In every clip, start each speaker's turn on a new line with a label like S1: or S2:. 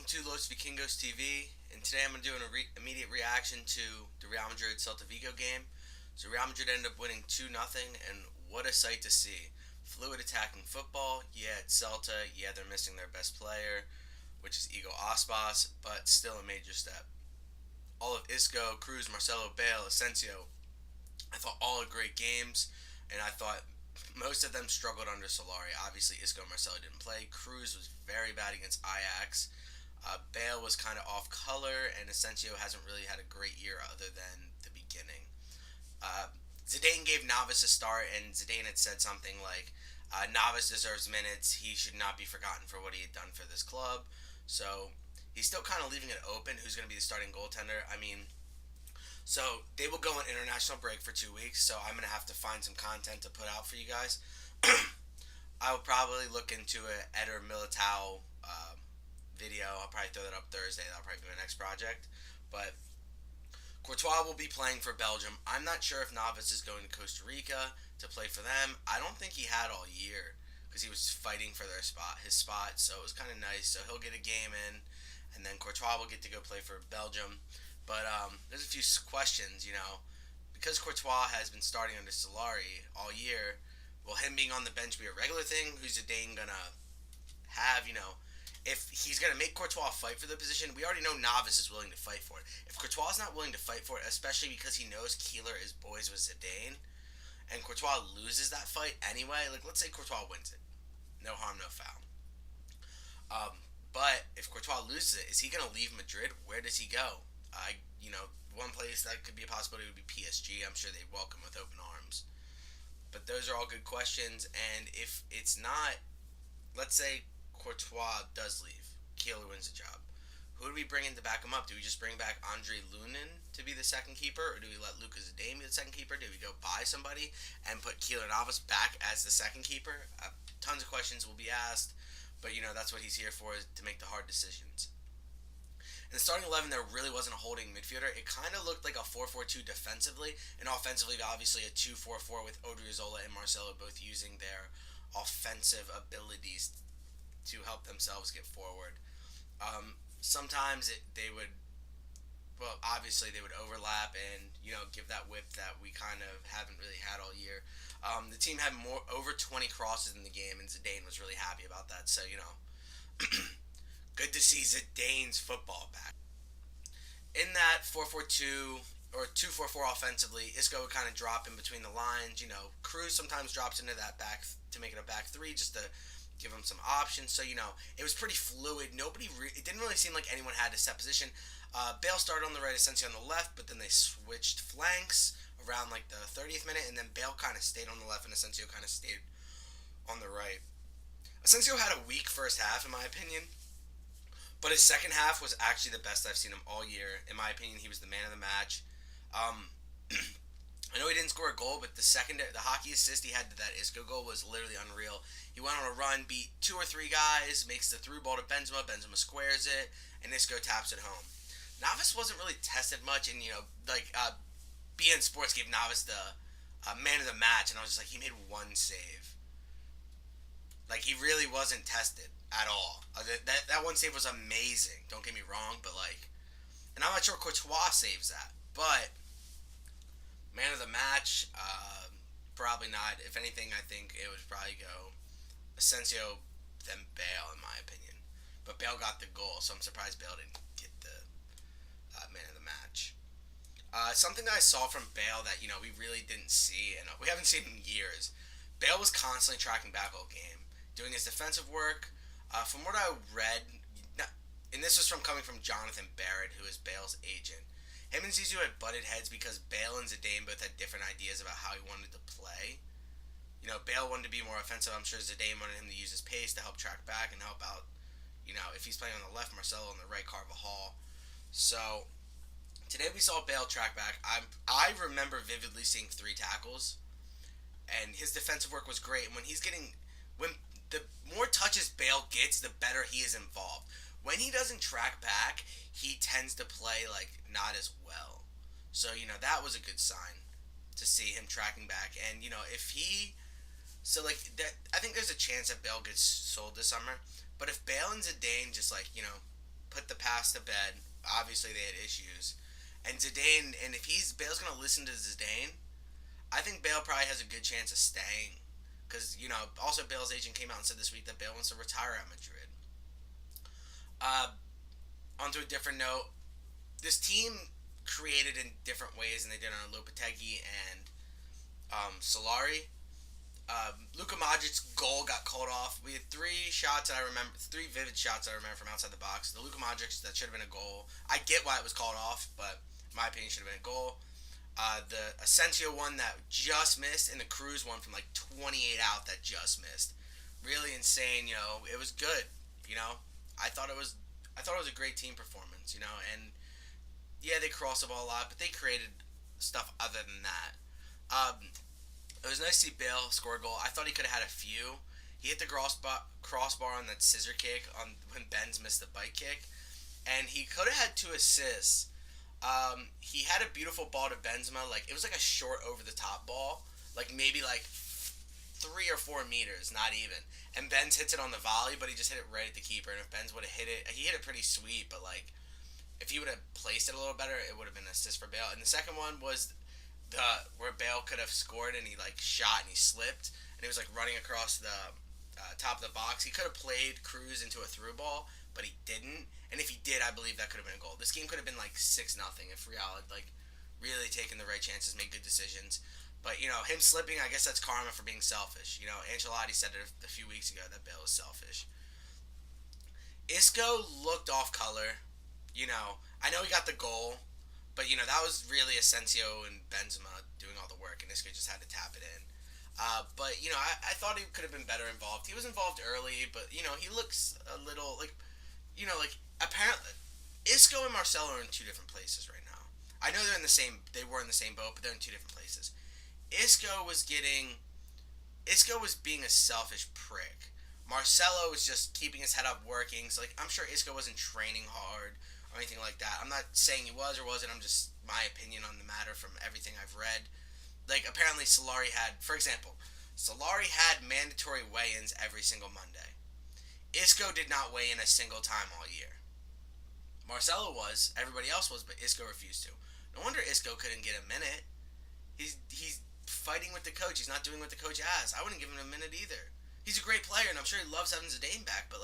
S1: welcome to Los Vikingos TV, and today I'm going to do an immediate reaction to the Real Madrid Celta Vigo game. So Real Madrid ended up winning 2-0, and what a sight to see. Fluid attacking football, yeah, it's Celta, yeah, they're missing their best player, which is Igo Aspas, but still a major step. All of Isco, Cruz, Marcelo, Bale, Asensio, I thought all had great games, and I thought most of them struggled under Solari. Obviously, Isco and Marcelo didn't play. Cruz was very bad against Ajax. Bale was kind of off color, and Asensio hasn't really had a great year other than the beginning. Uh, Zidane gave Navas a start, and Zidane had said something like, Navas deserves minutes. He should not be forgotten for what he had done for this club. So he's still kind of leaving it open who's going to be the starting goaltender. I mean, so they will go on international break for 2 weeks. So I'm going to have to find some content to put out for you guys. I will probably look into a Eder Militao video. I'll probably throw that up Thursday. That'll probably be my next project. But Courtois will be playing for Belgium. I'm not sure if Navas is going to Costa Rica to play for them. I don't think he had all year because he was fighting for his spot. So it was kind of nice. So he'll get a game in, and then Courtois will get to go play for Belgium. But there's a few questions, because Courtois has been starting under Solari all year. Will him being on the bench be a regular thing? Who's Zidane gonna have? If he's going to make Courtois fight for the position, we already know Navas is willing to fight for it. If Courtois is not willing to fight for it, especially because he knows Keeler is boys with Zidane, and Courtois loses that fight anyway, like let's say Courtois wins it. No harm, no foul. But if Courtois loses it, is he going to leave Madrid? Where does he go? One place that could be a possibility would be PSG. I'm sure they'd welcome with open arms. But those are all good questions, and if it's not, let's say Courtois does leave, Keeler wins the job. Who do we bring in to back him up? Do we just bring back Andre Lunin to be the second keeper, or do we let Lucas Zidane be the second keeper? Do we go buy somebody and put Keeler Navas back as the second keeper? Tons of questions will be asked, but that's what he's here for, is to make the hard decisions. In the starting 11, there really wasn't a holding midfielder. It kind of looked like a 4-4-2 defensively, and offensively, obviously, a 2-4-4 with Odriozola and Marcelo both using their offensive abilities to help themselves get forward. Sometimes they would, well, obviously they would overlap and give that whip that we kind of haven't really had all year. The team had over 20 crosses in the game, and Zidane was really happy about that. So good to see Zidane's football back. In that 4-4-2 or 2-4-4 offensively, Isco would kind of drop in between the lines. Cruz sometimes drops into that back to make it a back three just to give him some options. So it was pretty fluid. It didn't really seem like anyone had a set position. Bale started on the right, Asensio on the left, but then they switched flanks around like the 30th minute, and then Bale kind of stayed on the left and Asensio kind of stayed on the right. Asensio had a weak first half, in my opinion. But his second half was actually the best I've seen him all year. In my opinion, he was the man of the match. I know he didn't score a goal, but the hockey assist he had to that Isco goal was literally unreal. He went on a run, beat 2 or 3 guys, makes the through ball to Benzema. Benzema squares it, and Isco taps it home. Navas wasn't really tested much, and BN Sports gave Navas the man of the match, and I was just like, he made one save. Like, he really wasn't tested at all. That one save was amazing. Don't get me wrong, but and I'm not sure Courtois saves that, but man of the match, probably not. If anything, I think it would probably go Asensio, then Bale, in my opinion. But Bale got the goal, so I'm surprised Bale didn't get the man of the match. Something that I saw from Bale that we really didn't see, and we haven't seen in years. Bale was constantly tracking back all game, doing his defensive work. From what I read, and this was coming from Jonathan Barrett, who is Bale's agent. Him and Zizou had butted heads because Bale and Zidane both had different ideas about how he wanted to play. Bale wanted to be more offensive. I'm sure Zidane wanted him to use his pace to help track back and help out, if he's playing on the left, Marcelo, on the right, Carvajal. So today we saw Bale track back. I remember vividly seeing 3 tackles, and his defensive work was great. And when the more touches Bale gets, the better he is involved. When he doesn't track back, he tends to play not as well. So that was a good sign to see him tracking back. And if he, I think there's a chance that Bale gets sold this summer. But if Bale and Zidane just put the past to bed. Obviously, they had issues. And Zidane, and if Bale's gonna listen to Zidane, I think Bale probably has a good chance of staying. Because, also Bale's agent came out and said this week that Bale wants to retire at Madrid. Uh, Onto a different note, this team created in different ways than they did on Lopetegui and Solari. Luka Modric's goal got called off. We had three vivid shots I remember from outside the box. The Luka Modric, that should have been a goal. I get why it was called off, but in my opinion, should have been a goal. The Asensio one that just missed, and the Cruz one from like 28 out that just missed. Really insane. It was good. I thought it was a great team performance. And yeah, they crossed the ball a lot, but they created stuff other than that. It was nice to see Bale score a goal. I thought he could have had a few. He hit the crossbar on that scissor kick when Benz missed the bike kick, and he could have had 2 assists. He had a beautiful ball to Benzema. Like, it was like a short over the top ball, like maybe like 3 or 4 meters, not even. And Benz hits it on the volley, but he just hit it right at the keeper. And if Benz would have hit it, he hit it pretty sweet, but like if he would have placed it a little better, it would have been an assist for Bale. And the second one was where Bale could have scored, and he like shot and he slipped, and he was like running across the top of the box. He could have played Cruz into a through ball, but he didn't. And if he did, I believe that could have been a goal. This game could have been like 6-0 if Real had like really taken the right chances, made good decisions. But him slipping, I guess that's karma for being selfish. Ancelotti said it a few weeks ago that Bale was selfish. Isco looked off color. I know he got the goal, but that was really Asensio and Benzema doing all the work, and Isco just had to tap it in. But I thought he could have been better involved. He was involved early, but he looks a little like apparently Isco and Marcelo are in 2 different places right now. I know they were in the same boat, but they're in 2 different places. Isco was being a selfish prick. Marcelo was just keeping his head up working. So I'm sure Isco wasn't training hard or anything like that. I'm not saying he was or wasn't. I'm just my opinion on the matter from everything I've read. Apparently for example, Solari had mandatory weigh-ins every single Monday. Isco did not weigh in a single time all year. Marcelo was, everybody else was, but Isco refused to. No wonder Isco couldn't get a minute. He's fighting with the coach. He's not doing what the coach asks. I wouldn't give him a minute either. He's a great player, and I'm sure he loves having Zidane back, but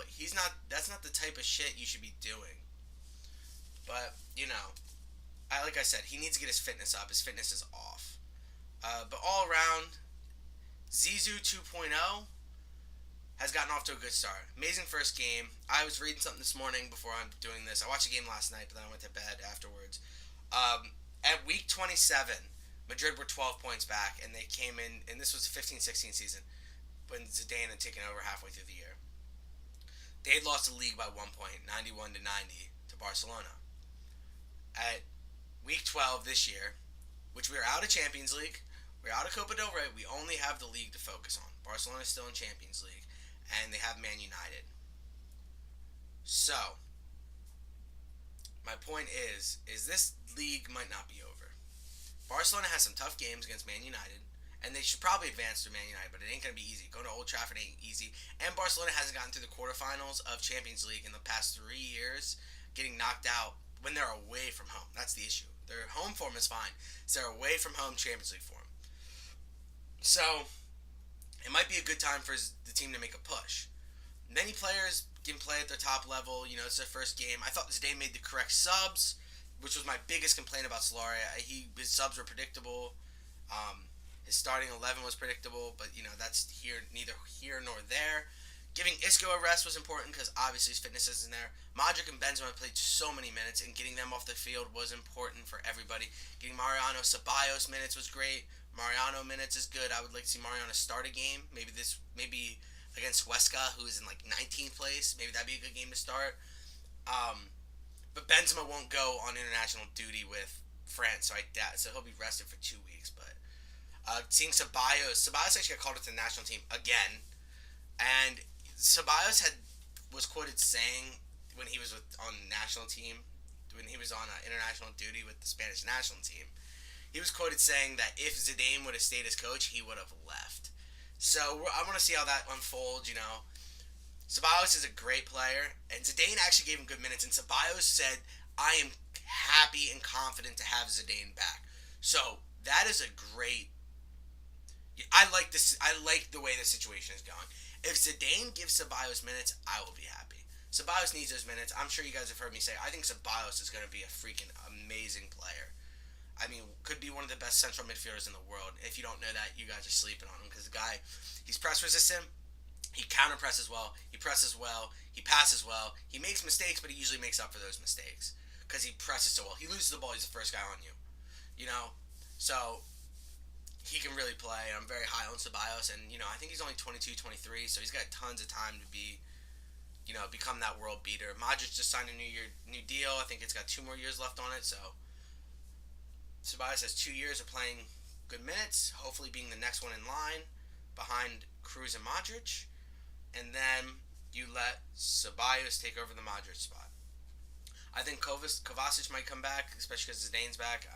S1: he's not. That's not the type of shit you should be doing. But like I said, he needs to get his fitness up. His fitness is off. But all around, Zizou 2.0 has gotten off to a good start. Amazing first game. I was reading something this morning before I'm doing this. I watched the game last night, but then I went to bed afterwards. At week 27, Madrid were 12 points back, and they came in, and this was the 15-16 season, when Zidane had taken over halfway through the year. They had lost the league by 1 point, 91-90, to Barcelona. At week 12 this year, which we are out of Champions League, we're out of Copa del Rey, we only have the league to focus on. Barcelona is still in Champions League, and they have Man United. So, my point is this league might not be over. Barcelona has some tough games against Man United, and they should probably advance through Man United, but it ain't going to be easy. Going to Old Trafford ain't easy. And Barcelona hasn't gotten through the quarterfinals of Champions League in the past 3 years, getting knocked out when they're away from home. That's the issue. Their home form is fine. It's their away from home Champions League form. So, it might be a good time for the team to make a push. Many players can play at their top level. It's their first game. I thought Zidane made the correct subs, which was my biggest complaint about Solari. His subs were predictable. His starting 11 was predictable, but that's neither here nor there. Giving Isco a rest was important because obviously his fitness isn't there. Modric and Benzema played so many minutes, and getting them off the field was important for everybody. Getting Mariano Ceballos minutes was great. Mariano minutes is good. I would like to see Mariano start a game. Maybe against Huesca, who is in 19th place. Maybe that'd be a good game to start. But Benzema won't go on international duty with France, so he'll be rested for 2 weeks. But seeing Ceballos actually got called up to the national team again, and Ceballos was quoted saying when he was on the national team, when he was on international duty with the Spanish national team, he was quoted saying that if Zidane would have stayed as coach, he would have left. So I want to see how that unfolds. Ceballos is a great player, and Zidane actually gave him good minutes, and Ceballos said, I am happy and confident to have Zidane back. So that is a great. I like this. I like the way the situation is going. If Zidane gives Ceballos minutes, I will be happy. Ceballos needs those minutes. I'm sure you guys have heard me say I think Ceballos is going to be a freaking amazing player. I mean, could be one of the best central midfielders in the world. If you don't know that, you guys are sleeping on him because the guy, he's press resistant. He counter presses well. He presses well. He passes well. He makes mistakes, but he usually makes up for those mistakes because he presses so well. He loses the ball. He's the first guy on you. You know, so he can really play. I'm very high on Ceballos, and I think he's only 22, 23, so he's got tons of time to become that world beater. Madrid just signed a new deal. I think it's got 2 more years left on it, so Ceballos has 2 years of playing good minutes, hopefully being the next one in line behind Cruz and Modric, and then you let Ceballos take over the Modric spot. I think Kovacic might come back, especially because Zidane's back,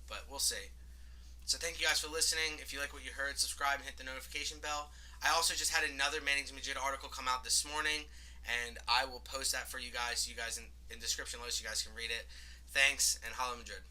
S1: but we'll see. So thank you guys for listening. If you like what you heard, subscribe and hit the notification bell. I also just had another Manning's Madrid article come out this morning, and I will post that for you guys. You guys in the description below so you guys can read it. Thanks, and Hala Madrid.